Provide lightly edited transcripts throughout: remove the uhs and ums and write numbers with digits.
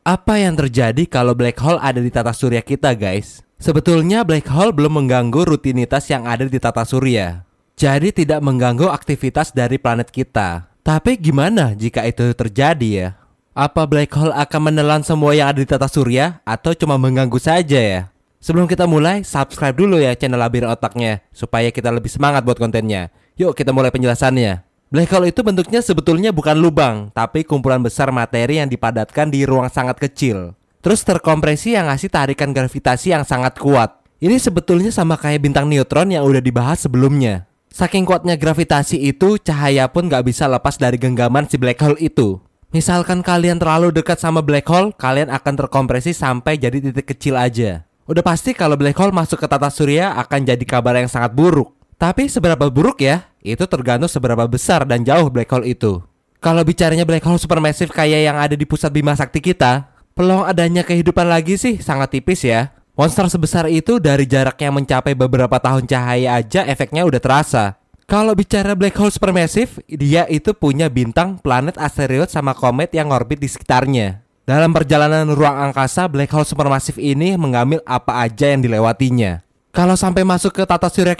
Apa yang terjadi kalau black hole ada di tata surya kita, guys? Sebetulnya black hole belum mengganggu rutinitas yang ada di tata surya. Jadi tidak mengganggu aktivitas dari planet kita. Tapi gimana jika itu terjadi ya? Apa black hole akan menelan semua yang ada di tata surya atau cuma mengganggu saja ya? Sebelum kita mulai, subscribe dulu ya channel Labirin Otaknya supaya kita lebih semangat buat kontennya. Yuk kita mulai penjelasannya. Black hole itu bentuknya sebetulnya bukan lubang, tapi kumpulan besar materi yang dipadatkan di ruang sangat kecil. Terus terkompresi yang ngasih tarikan gravitasi yang sangat kuat. Ini sebetulnya sama kayak bintang neutron yang udah dibahas sebelumnya. Saking kuatnya gravitasi itu, cahaya pun gak bisa lepas dari genggaman si black hole itu. Misalkan kalian terlalu dekat sama black hole, kalian akan terkompresi sampai jadi titik kecil aja. Udah pasti kalau black hole masuk ke tata surya akan jadi kabar yang sangat buruk. Tapi seberapa buruk ya? Itu tergantung seberapa besar dan jauh black hole itu. Kalau bicaranya black hole supermassive kayak yang ada di pusat Bima Sakti kita, peluang adanya kehidupan lagi sih sangat tipis ya. Monster sebesar itu dari jarak yang mencapai beberapa tahun cahaya aja efeknya udah terasa. Kalau bicara black hole supermassive, dia itu punya bintang, planet, asteroid, sama komet yang ngorbit di sekitarnya. Dalam perjalanan ruang angkasa, black hole supermassive ini mengambil apa aja yang dilewatinya. Kalau sampai masuk ke tata surya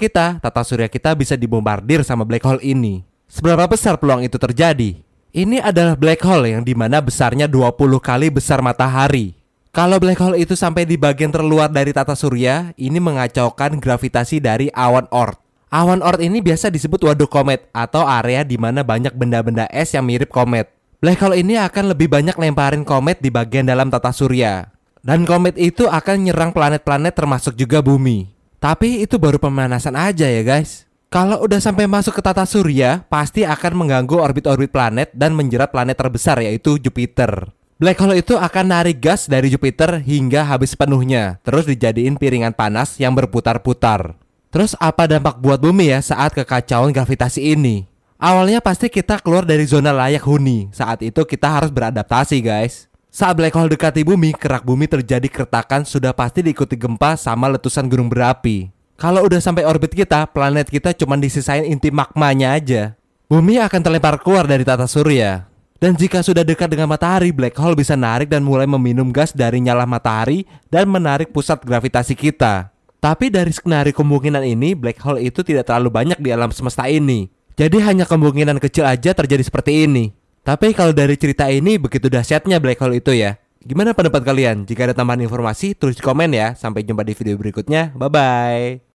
kita bisa dibombardir sama black hole ini. Seberapa besar peluang itu terjadi? Ini adalah black hole yang dimana besarnya 20 kali besar matahari. Kalau black hole itu sampai di bagian terluar dari tata surya, ini mengacaukan gravitasi dari awan Oort. Awan Oort ini biasa disebut waduk komet atau area dimana banyak benda-benda es yang mirip komet. Black hole ini akan lebih banyak lemparin komet di bagian dalam tata surya. Dan komet itu akan nyerang planet-planet termasuk juga bumi. Tapi itu baru pemanasan aja ya guys. Kalau udah sampai masuk ke tata surya, pasti akan mengganggu orbit-orbit planet dan menjerat planet terbesar yaitu Jupiter. Black hole itu akan narik gas dari Jupiter hingga habis sepenuhnya, terus dijadiin piringan panas yang berputar-putar. Terus apa dampak buat bumi ya saat kekacauan gravitasi ini? Awalnya pasti kita keluar dari zona layak huni. Saat itu kita harus beradaptasi guys. Saat black hole dekati bumi, kerak bumi terjadi keretakan sudah pasti diikuti gempa sama letusan gunung berapi. Kalau udah sampai orbit kita, planet kita cuma disisain inti magmanya aja. Bumi akan terlempar keluar dari tata surya. Dan jika sudah dekat dengan matahari, black hole bisa narik dan mulai meminum gas dari nyala matahari dan menarik pusat gravitasi kita. Tapi dari skenario kemungkinan ini, black hole itu tidak terlalu banyak di alam semesta ini. Jadi hanya kemungkinan kecil aja terjadi seperti ini. Tapi kalau dari cerita ini begitu dahsyatnya black hole itu ya. Gimana pendapat kalian? Jika ada tambahan informasi tulis di komen ya. Sampai jumpa di video berikutnya. Bye bye.